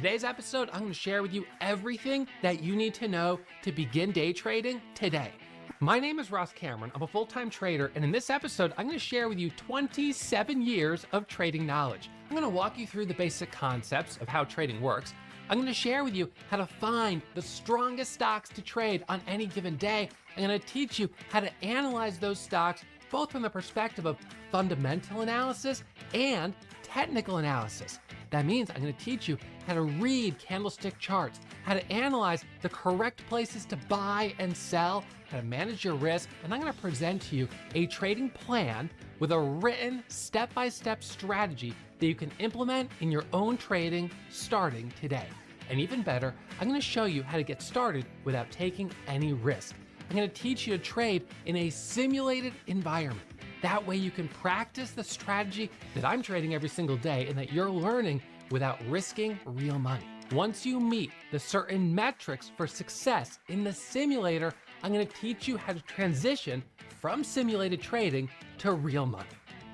today's episode, I'm going to share with you everything that you need to know to begin day trading today. My name is Ross Cameron. I'm a full-time trader, and in this episode, I'm going to share with you 27 years of trading knowledge. I'm going to walk you through the basic concepts of how trading works. I'm going to share with you how to find the strongest stocks to trade on any given day. I'm going to teach you how to analyze those stocks both from the perspective of fundamental analysis and technical analysis. That means I'm going to teach you how to read candlestick charts, how to analyze the correct places to buy and sell, how to manage your risk, and I'm going to present to you a trading plan with a written step-by-step strategy that you can implement in your own trading starting today. And even better, I'm going to show you how to get started without taking any risk. I'm going to teach you to trade in a simulated environment. That way you can practice the strategy that I'm trading every single day and that you're learning without risking real money. Once you meet the certain metrics for success in the simulator, I'm going to teach you how to transition from simulated trading to real money.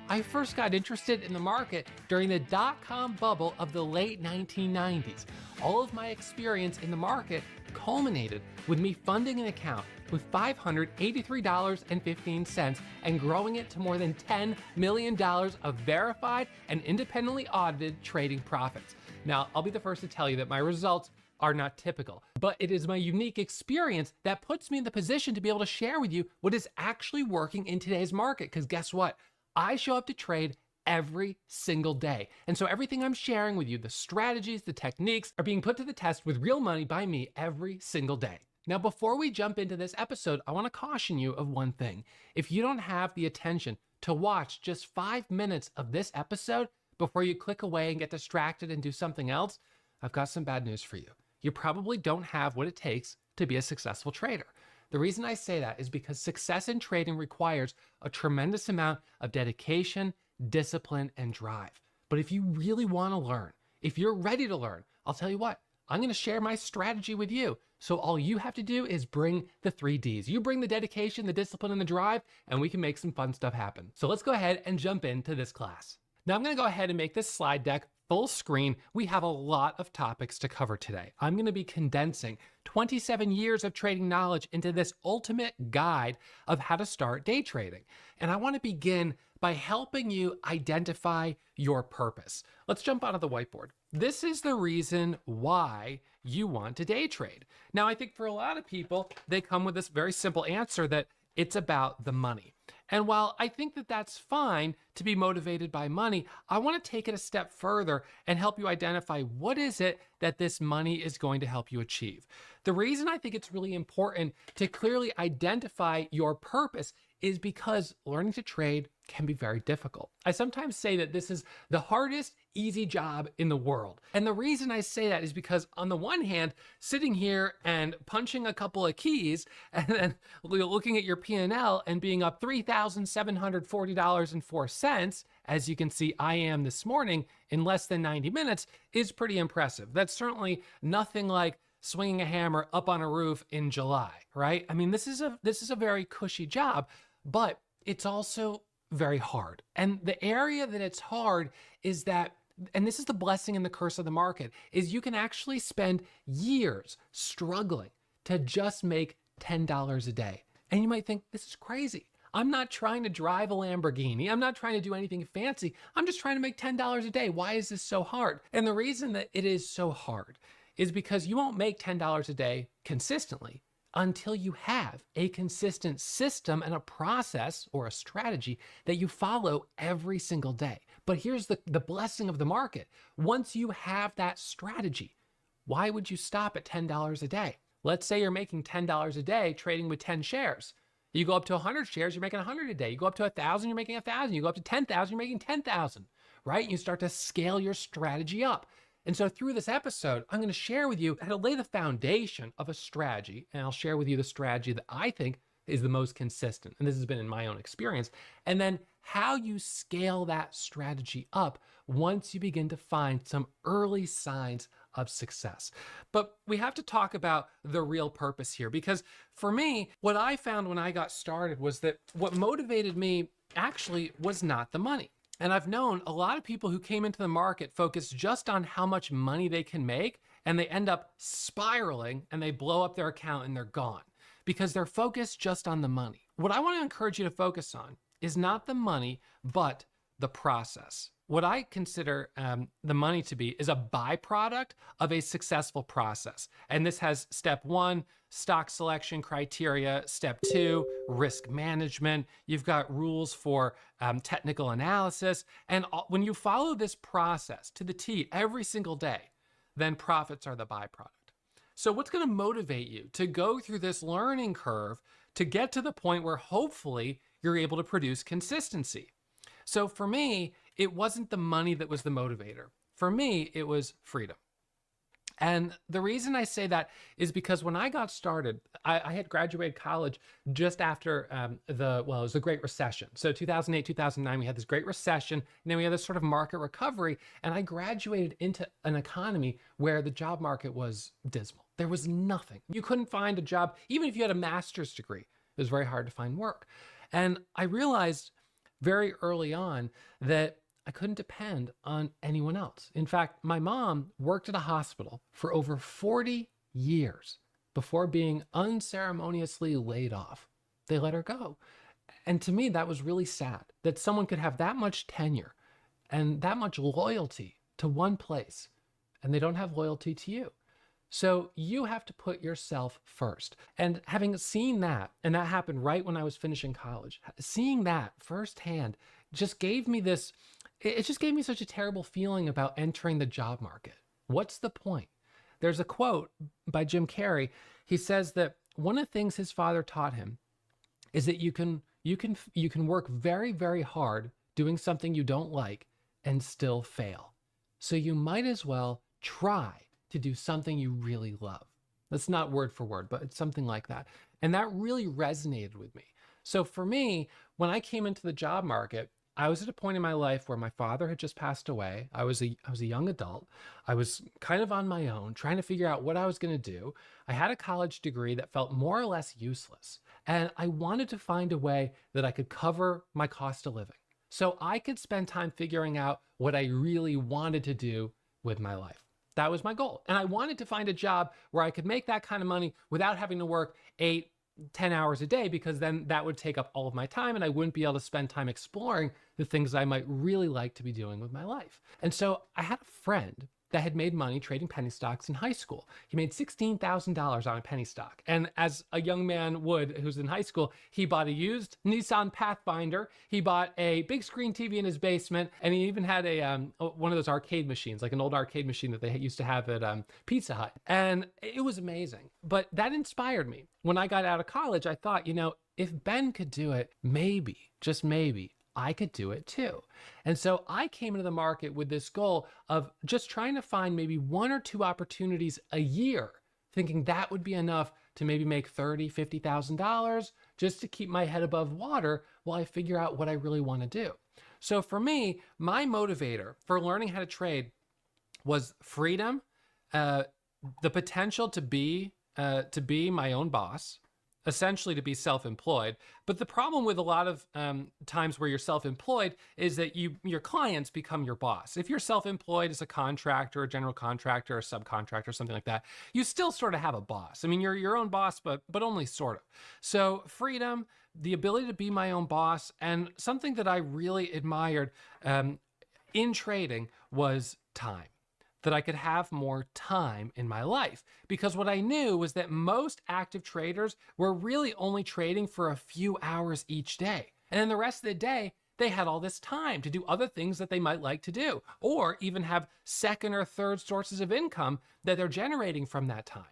I first got interested in the market during the dot-com bubble of the late 1990s. All of my experience in the market culminated with me funding an account with $583.15 and growing it to more than $10 million of verified and independently audited trading profits. Now, I'll be the first to tell you that my results are not typical, but it is my unique experience that puts me in the position to be able to share with you what is actually working in today's market. Because guess what? I show up to trade every single day. And so everything I'm sharing with you, the strategies, the techniques, are being put to the test with real money by me every single day. Now, before we jump into this episode, I want to caution you of one thing. If you don't have the attention to watch just 5 minutes of this episode before you click away and get distracted and do something else, I've got some bad news for you. You probably don't have what it takes to be a successful trader. The reason I say that is because success in trading requires a tremendous amount of dedication, discipline, and drive. But if you really want to learn, if you're ready to learn, I'll tell you what, I'm going to share my strategy with you. So all you have to do is bring the 3 Ds. You bring the dedication, the discipline, and the drive, and we can make some fun stuff happen. So let's go ahead and jump into this class. Now I'm going to go ahead and make this slide deck full screen. We have a lot of topics to cover today. I'm going to be condensing 27 years of trading knowledge into this ultimate guide of how to start day trading. And I want to begin by helping you identify your purpose. Let's jump onto the whiteboard. This is the reason why you want to day trade. Now, I think for a lot of people, they come with this very simple answer that it's about the money. And while I think that that's fine to be motivated by money, I want to take it a step further and help you identify what is it that this money is going to help you achieve. The reason I think it's really important to clearly identify your purpose is because learning to trade can be very difficult. I sometimes say that this is the hardest easy job in the world. And the reason I say that is because on the one hand, sitting here and punching a couple of keys and then looking at your P&L and being up $3,740.04, as you can see I am this morning in less than 90 minutes, is pretty impressive. That's certainly nothing like swinging a hammer up on a roof in July, right? I mean, this is a very cushy job, but it's also very hard. And the area that it's hard is that, and this is the blessing and the curse of the market, is you can actually spend years struggling to just make $10 a day. And you might think, this is crazy. I'm not trying to drive a Lamborghini. I'm not trying to do anything fancy. I'm just trying to make $10 a day. Why is this so hard? And the reason that it is so hard is because you won't make $10 a day consistently until you have a consistent system and a process or a strategy that you follow every single day. But here's the blessing of the market. Once you have that strategy, why would you stop at $10 a day? Let's say you're making $10 a day trading with 10 shares. You go up to 100 shares, you're making 100 a day. You go up to 1,000, you're making 1,000. You go up to 10,000, you're making 10,000, right? You start to scale your strategy up. And so through this episode, I'm going to share with you how to lay the foundation of a strategy, and I'll share with you the strategy that I think is the most consistent, and this has been in my own experience, and then how you scale that strategy up once you begin to find some early signs of success. But we have to talk about the real purpose here, because for me, what I found when I got started was that what motivated me actually was not the money. And I've known a lot of people who came into the market focused just on how much money they can make, and they end up spiraling and they blow up their account and they're gone because they're focused just on the money. What I want to encourage you to focus on is not the money, but the process. What I consider the money to be is a byproduct of a successful process. And this has step 1, stock selection criteria. Step 2, risk management. You've got rules for technical analysis. And when you follow this process to the T every single day, then profits are the byproduct. So what's going to motivate you to go through this learning curve to get to the point where hopefully you're able to produce consistency? So for me, it wasn't the money that was the motivator. For me, it was freedom. And the reason I say that is because when I got started, I had graduated college just after it was the Great Recession. So 2008, 2009, we had this Great Recession, and then we had this sort of market recovery. And I graduated into an economy where the job market was dismal. There was nothing. You couldn't find a job, even if you had a master's degree. It was very hard to find work. And I realized very early on that I couldn't depend on anyone else. In fact, my mom worked at a hospital for over 40 years before being unceremoniously laid off. They let her go. And to me, that was really sad that someone could have that much tenure and that much loyalty to one place, and they don't have loyalty to you. So you have to put yourself first. And having seen that, and that happened right when I was finishing college, seeing that firsthand just gave me this, it just gave me such a terrible feeling about entering the job market. What's the point? There's a quote by Jim Carrey. He says that one of the things his father taught him is that you can work very, very hard doing something you don't like and still fail. So you might as well try to do something you really love. That's not word for word, but it's something like that. And that really resonated with me. So for me, when I came into the job market, I was at a point in my life where my father had just passed away. I was a young adult. I was kind of on my own, trying to figure out what I was going to do. I had a college degree that felt more or less useless. And I wanted to find a way that I could cover my cost of living so I could spend time figuring out what I really wanted to do with my life. That was my goal. And I wanted to find a job where I could make that kind of money without having to work 8-10 hours a day, because then that would take up all of my time and I wouldn't be able to spend time exploring the things I might really like to be doing with my life. And so I had a friend that had made money trading penny stocks in high school. He made $16,000 on a penny stock. And as a young man would, who's in high school, he bought a used Nissan Pathfinder. He bought a big screen TV in his basement. And he even had one of those arcade machines, like an old arcade machine that they used to have at Pizza Hut. And it was amazing. But that inspired me. When I got out of college, I thought, if Ben could do it, maybe, just maybe, I could do it too. And so I came into the market with this goal of just trying to find maybe 1 or 2 opportunities a year, thinking that would be enough to maybe make $30,000, $50,000 just to keep my head above water while I figure out what I really want to do. So for me, my motivator for learning how to trade was freedom, the potential to be my own boss, essentially to be self-employed. But the problem with a lot of times where you're self-employed is that your clients become your boss. If you're self-employed as a contractor, a general contractor, a subcontractor, something like that, you still sort of have a boss. I mean, you're your own boss, but only sort of. So freedom, the ability to be my own boss, and something that I really admired in trading was time. That I could have more time in my life. Because what I knew was that most active traders were really only trading for a few hours each day. And then the rest of the day, they had all this time to do other things that they might like to do, or even have second or third sources of income that they're generating from that time.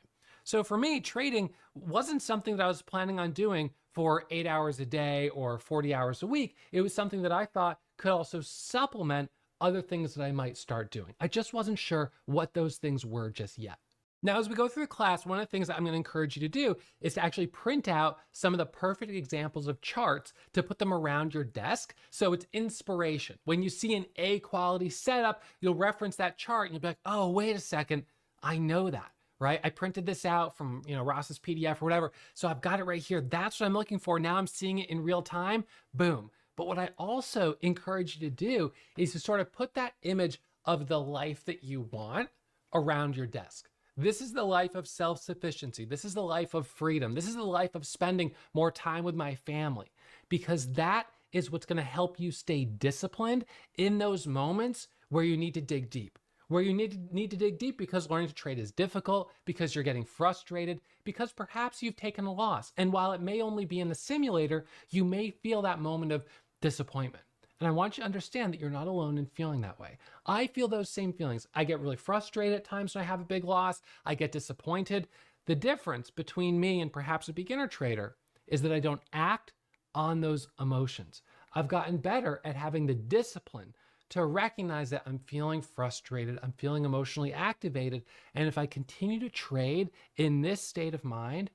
So for me, trading wasn't something that I was planning on doing for 8 hours a day or 40 hours a week. It was something that I thought could also supplement other things that I might start doing. I just wasn't sure what those things were just yet. Now, as we go through the class, one of the things that I'm going to encourage you to do is to actually print out some of the perfect examples of charts to put them around your desk. So it's inspiration. When you see an A quality setup, you'll reference that chart and you'll be like, oh, wait a second, I know that, right? I printed this out from Ross's PDF or whatever. So I've got it right here. That's what I'm looking for. Now I'm seeing it in real time. Boom. But what I also encourage you to do is to sort of put that image of the life that you want around your desk. This is the life of self-sufficiency. This is the life of freedom. This is the life of spending more time with my family, because that is what's going to help you stay disciplined in those moments where you need to dig deep, where you need to dig deep because learning to trade is difficult, because you're getting frustrated, because perhaps you've taken a loss. And while it may only be in the simulator, you may feel that moment of disappointment. And I want you to understand that you're not alone in feeling that way. I feel those same feelings. I get really frustrated at times when I have a big loss. I get disappointed. The difference between me and perhaps a beginner trader is that I don't act on those emotions. I've gotten better at having the discipline to recognize that I'm feeling frustrated, I'm feeling emotionally activated, and if I continue to trade in this state of mind,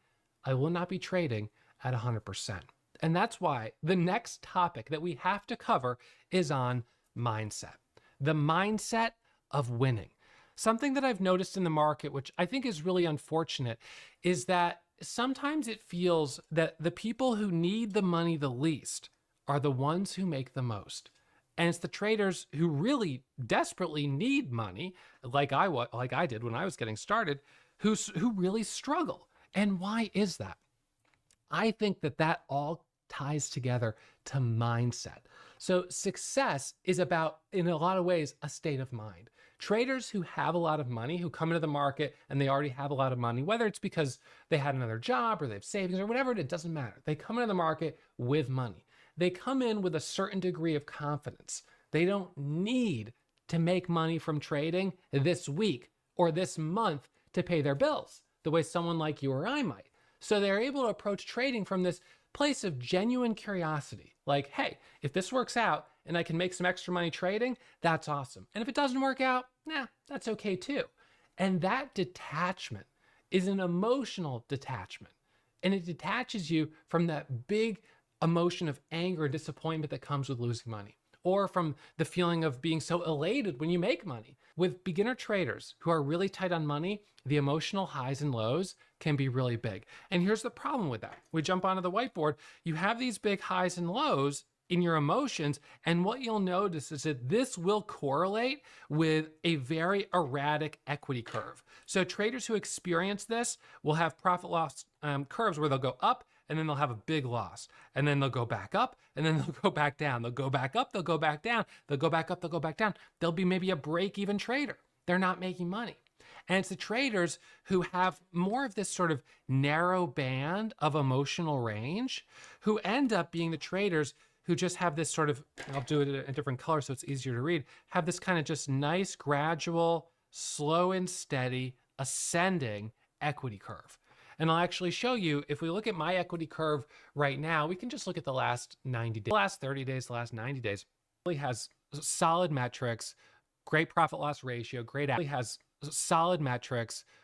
I will not be trading at 100%. And that's why the next topic that we have to cover is on mindset. The mindset of winning. Something that I've noticed in the market, which I think is really unfortunate, is that sometimes it feels that the people who need the money the least are the ones who make the most. And it's the traders who really desperately need money, like I did when I was getting started, who really struggle. And why is that? I think that all ties together to mindset. So success is about, in a lot of ways, a state of mind. Traders who have a lot of money, who come into the market and they already have a lot of money, whether it's because they had another job or they have savings or whatever, it doesn't matter. They come into the market with money. They come in with a certain degree of confidence. They don't need to make money from trading this week or this month to pay their bills, the way someone like you or I might. So they're able to approach trading from this place of genuine curiosity. Like, hey, if this works out and I can make some extra money trading, that's awesome. And if it doesn't work out, that's okay too. And that detachment is an emotional detachment. And it detaches you from that big emotion of anger and disappointment that comes with losing money, or from the feeling of being so elated when you make money. With beginner traders who are really tight on money, the emotional highs and lows can be really big. And here's the problem with that. We jump onto the whiteboard, you have these big highs and lows in your emotions, and what you'll notice is that this will correlate with a very erratic equity curve. So traders who experience this will have profit loss curves where they'll go up, and then they'll have a big loss, and then they'll go back up, and then they'll go back down. They'll go back up, they'll go back down, they'll go back up, they'll go back down. They'll be maybe a break-even trader. They're not making money. And it's the traders who have more of this sort of narrow band of emotional range who end up being the traders who just have this sort of, I'll do it in a different color so it's easier to read, have this kind of just nice, gradual, slow and steady, ascending equity curve. And I'll actually show you, if we look at my equity curve right now, we can just look at the last 90 days, the last 30 days, the last 90 days. It really has solid metrics, great profit loss ratio, great, has solid metrics,